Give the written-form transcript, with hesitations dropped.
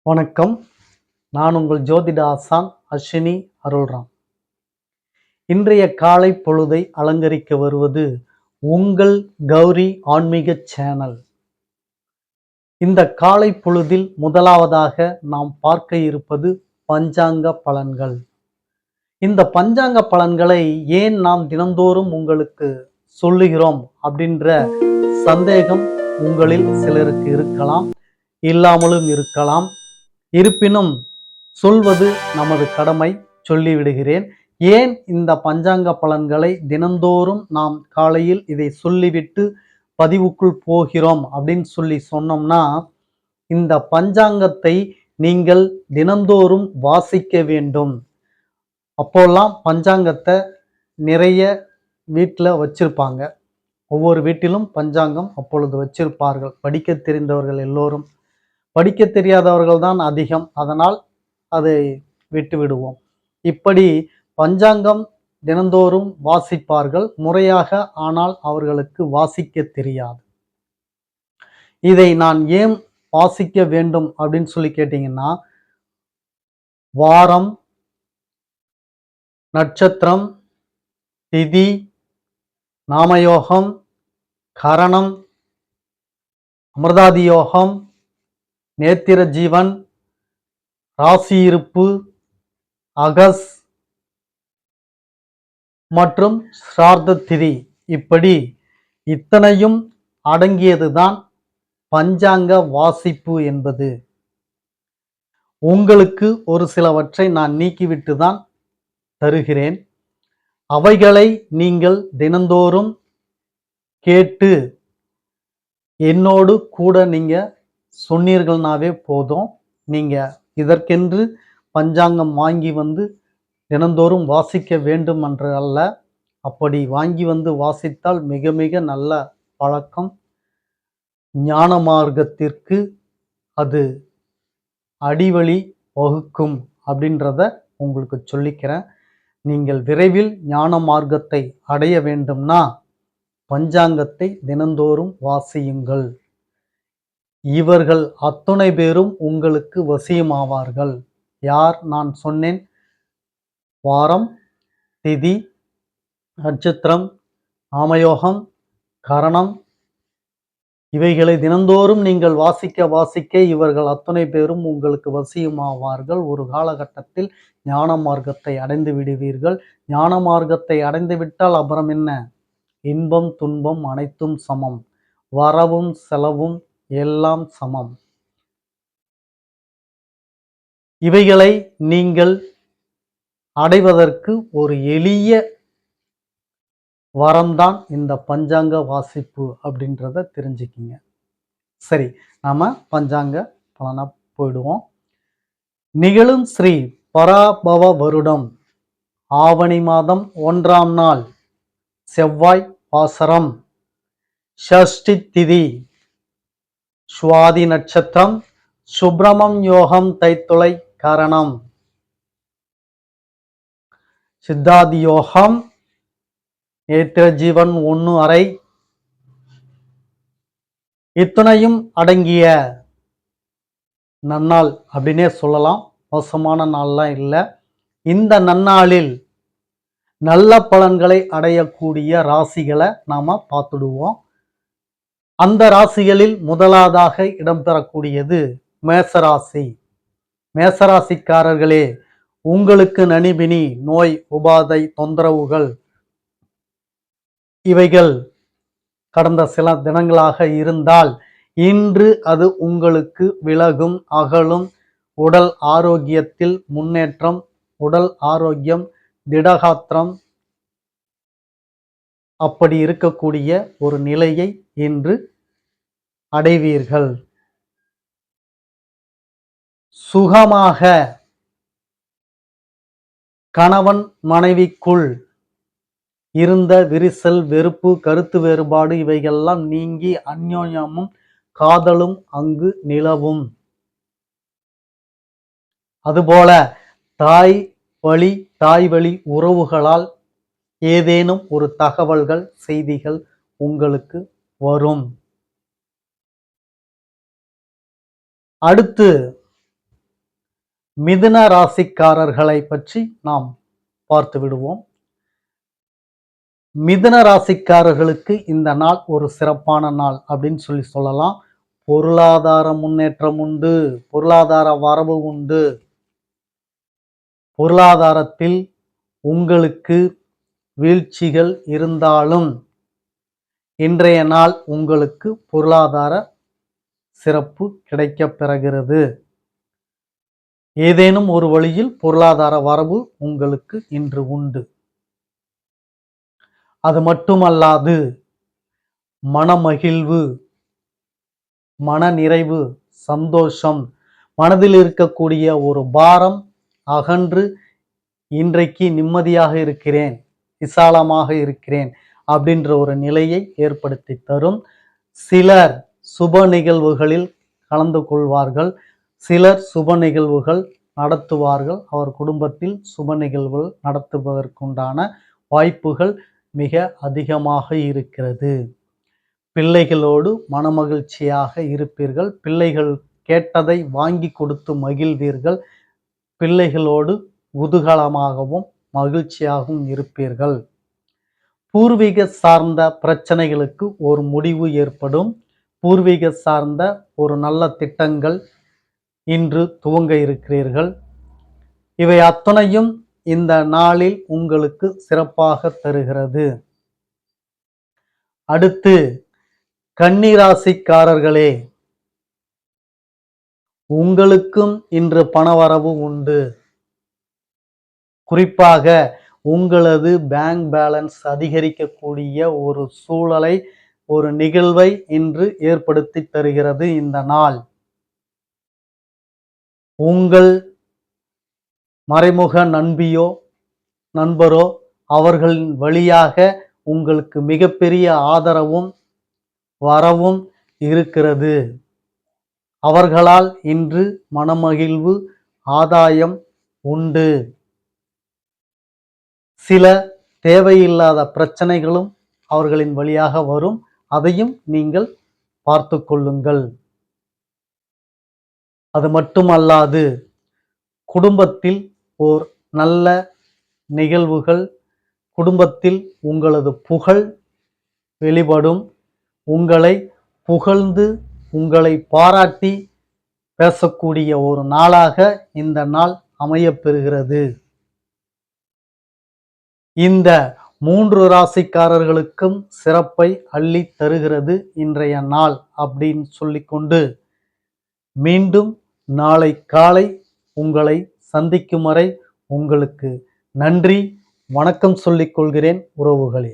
வணக்கம். நான் உங்கள் ஜோதிட ஆசான் அஸ்வினி அருள்ராம். இன்றைய காலை பொழுதை அலங்கரிக்க வருவது உங்கள் கௌரி ஆன்மீக சேனல். இந்த காலை பொழுதில் முதலாவதாக நாம் பார்க்க இருப்பது பஞ்சாங்க பலன்கள். இந்த பஞ்சாங்க பலன்களை ஏன் நாம் தினந்தோறும் உங்களுக்கு சொல்லுகிறோம் அப்படின்ற சந்தேகம் உங்களில் சிலருக்கு இருக்கலாம், இல்லாமலும் இருக்கலாம். இருப்பினும் சொல்வது நமது கடமை, சொல்லிவிடுகிறேன். ஏன் இந்த பஞ்சாங்க பலன்களை தினந்தோறும் நாம் காலையில் இதை சொல்லிவிட்டு பதிவுக்குள் போகிறோம் அப்படின்னு சொன்னோம்னா, இந்த பஞ்சாங்கத்தை நீங்கள் தினந்தோறும் வாசிக்க வேண்டும். அப்போல்லாம் பஞ்சாங்கத்தை நிறைய வீட்டில் வச்சிருப்பாங்க. ஒவ்வொரு வீட்டிலும் பஞ்சாங்கம் அப்பொழுது வச்சிருப்பார்கள். படிக்க தெரிந்தவர்கள் எல்லோரும். படிக்க தெரியாதவர்கள் தான் அதிகம். அதனால் அதை விட்டு விடுவோம். இப்படி பஞ்சாங்கம் தினந்தோறும் வாசிப்பார்கள் முறையாக. ஆனால் அவர்களுக்கு வாசிக்க தெரியாது. இதை நான் ஏன் வாசிக்க வேண்டும் அப்படின்னு சொல்லி கேட்டீங்கன்னா, வாரம், நட்சத்திரம், திதி, நாமயோகம், கரணம், அமிர்தாதி யோகம், நேத்திர ஜீவன், ராசி இருப்பு, அகஸ் மற்றும் ஸ்ரார்த்த திதி, இப்படி இத்தனையும் அடங்கியதுதான் பஞ்சாங்க வாசிப்பு என்பது. உங்களுக்கு ஒரு சிலவற்றை நான் நீக்கிவிட்டு தான் தருகிறேன். அவைகளை நீங்கள் தினந்தோறும் கேட்டு என்னோடு கூட நீங்க சொன்னீர்கள்னாவே போதும். நீங்க இதற்கென்று பஞ்சாங்கம் வாங்கி வந்து தினந்தோறும் வாசிக்க வேண்டும் என்று அல்ல. அப்படி வாங்கி வந்து வாசித்தால் மிக மிக நல்ல பழக்கம். ஞான மார்க்கத்திற்கு அது அடிவழி வகுக்கும் அப்படின்றத உங்களுக்கு சொல்லிக்கிறேன். நீங்கள் விரைவில் ஞான மார்க்கத்தை அடைய வேண்டும்னா பஞ்சாங்கத்தை தினந்தோறும் வாசியுங்கள். இவர்கள் அத்துணை பேரும் உங்களுக்கு வசியமாவார்கள். யார் நான் சொன்னேன்? வாரம், திதி, நட்சத்திரம், நாமயோகம், கரணம், இவைகளை தினந்தோறும் நீங்கள் வாசிக்க வாசிக்க இவர்கள் அத்துணை பேரும் உங்களுக்கு வசியமாவார்கள். ஒரு காலகட்டத்தில் ஞான மார்க்கத்தை அடைந்து விடுவீர்கள். ஞான மார்க்கத்தை அடைந்து விட்டால் அப்புறம் என்ன? இன்பம் துன்பம் அனைத்தும் சமம். வரவும் செலவும் எல்லாம் சமம். இவைகளை நீங்கள் அடைவதற்கு ஒரு எளிய வரம்தான் இந்த பஞ்சாங்க வாசிப்பு அப்படின்றத தெரிஞ்சுக்கிங்க. சரி, நாம பஞ்சாங்க பலனா போயிடுவோம். நிகழும் ஸ்ரீ பராபவ வருடம் ஆவணி மாதம் 1ஆம் நாள் செவ்வாய் வாசரம், ஷஷ்டி திதி, சுவாதி நட்சத்திரம், சுப்பிரமம் யோகம், தைத்துளை கரணம், சித்தாதி யோகம், நேத்திர ஜீவன் 1/2, இத்துணையும் அடங்கிய நன்னாள் அப்படின்னே சொல்லலாம். மோசமான நாள்லாம் இல்லை. இந்த நன்னாளில் நல்ல பலன்களை அடையக்கூடிய ராசிகளை நாம பார்த்துடுவோம். அந்த ராசிகளில் முதலாவதாக இடம்பெறக்கூடியது மேசராசி. மேசராசிக்காரர்களே, உங்களுக்கு நனிபினி, நோய், உபாதை, தொந்தரவுகள் இவைகள் கடந்த சில தினங்களாக இருந்தால் இன்று அது உங்களுக்கு விலகும், அகலும். உடல் ஆரோக்கியத்தில் முன்னேற்றம், உடல் ஆரோக்கியம், திடகாத்திரம், அப்படி இருக்கக்கூடிய ஒரு நிலையை இன்று அடைவீர்கள். சுகமாக கணவன் மனைவிக்குள் இருந்த விரிசல், வெறுப்பு, கருத்து வேறுபாடு இவைகள்லாம் நீங்கி அந்யோன்யமும் காதலும் அங்கு நிலவும். அதுபோல தாய் வழி உறவுகளால் ஏதேனும் ஒரு தகவல்கள், செய்திகள் உங்களுக்கு வரும். அடுத்து மிதுன ராசிக்காரர்களை பற்றி நாம் பார்த்து விடுவோம். மிதுன ராசிக்காரர்களுக்கு இந்த நாள் ஒரு சிறப்பான நாள் அப்படின்னு சொல்லலாம். பொருளாதார முன்னேற்றம் உண்டு, பொருளாதார வரவு உண்டு. பொருளாதாரத்தில் உங்களுக்கு வீழ்ச்சிகள் இருந்தாலும் இன்றைய நாள் உங்களுக்கு பொருளாதார சிறப்பு கிடைக்கப் பெறுகிறது. ஏதேனும் ஒரு வழியில் பொருளாதார வரவு உங்களுக்கு இன்று உண்டு. அது மட்டுமல்லாது மனமகிழ்வு, மனநிறைவு, சந்தோஷம், மனதில் இருக்கக்கூடிய ஒரு பாரம் அகன்று இன்றைக்கு நிம்மதியாக இருக்கிறேன், விசாலமாக இருக்கிறேன் அப்படின்ற ஒரு நிலையை ஏற்படுத்தி தரும். சிலர் சுப நிகழ்வுகளில் கலந்து கொள்வார்கள், சிலர் சுப நிகழ்வுகள் நடத்துவார்கள். அவர் குடும்பத்தில் சுப நிகழ்வுகள் நடத்துவதற்குண்டான வாய்ப்புகள் மிக அதிகமாக இருக்கிறது. பிள்ளைகளோடு மனமகிழ்ச்சியாக இருப்பீர்கள். பிள்ளைகள் கேட்டதை வாங்கி கொடுத்து மகிழ்வீர்கள். பிள்ளைகளோடு குதூகலமாகவும் மகிழ்ச்சியாகவும் இருப்பீர்கள். பூர்வீக சார்ந்த பிரச்சனைகளுக்கு ஒரு முடிவு ஏற்படும். பூர்வீக சார்ந்த ஒரு நல்ல திட்டங்கள் இன்று துவங்க இருக்கிறீர்கள். இவை அத்தனையும் இந்த நாளில் உங்களுக்கு சிறப்பாக தருகிறது. அடுத்து கன்னிராசிக்காரர்களே, உங்களுக்கும் இன்று பணவரவு உண்டு. குறிப்பாக உங்களது பேங்க் பேலன்ஸ் அதிகரிக்கக்கூடிய ஒரு சூழலை, ஒரு நிகழ்வை இன்று ஏற்படுத்தி தருகிறது இந்த நாள். உங்கள் மறைமுக நண்பரோ அவர்களின் வழியாக உங்களுக்கு மிகப்பெரிய ஆதரவும் வரவும் இருக்கிறது. அவர்களால் இன்று மனமகிழ்வு, ஆதாயம் உண்டு. சில தேவையில்லாத பிரச்சனைகளும் அவர்களின் வழியாக வரும். அதையும் நீங்கள் பார்த்து கொள்ளுங்கள். அது மட்டுமல்லாது குடும்பத்தில் ஓர் நல்ல நிகழ்வுகள், குடும்பத்தில் உங்களது புகழ் வெளிப்படும். உங்களை புகழ்ந்து, உங்களை பாராட்டி பேசக்கூடிய ஒரு நாளாக இந்த நாள் அமையப்பெறுகிறது. இந்த 3 ராசிக்காரர்களுக்கும் சிறப்பை அள்ளி தருகிறது இன்றைய நாள் அப்படின்னு சொல்லிக்கொண்டு, மீண்டும் நாளை காலை உங்களை சந்திக்கும் வரை உங்களுக்கு நன்றி, வணக்கம் சொல்லிக் கொள்கிறேன் உறவுகளே.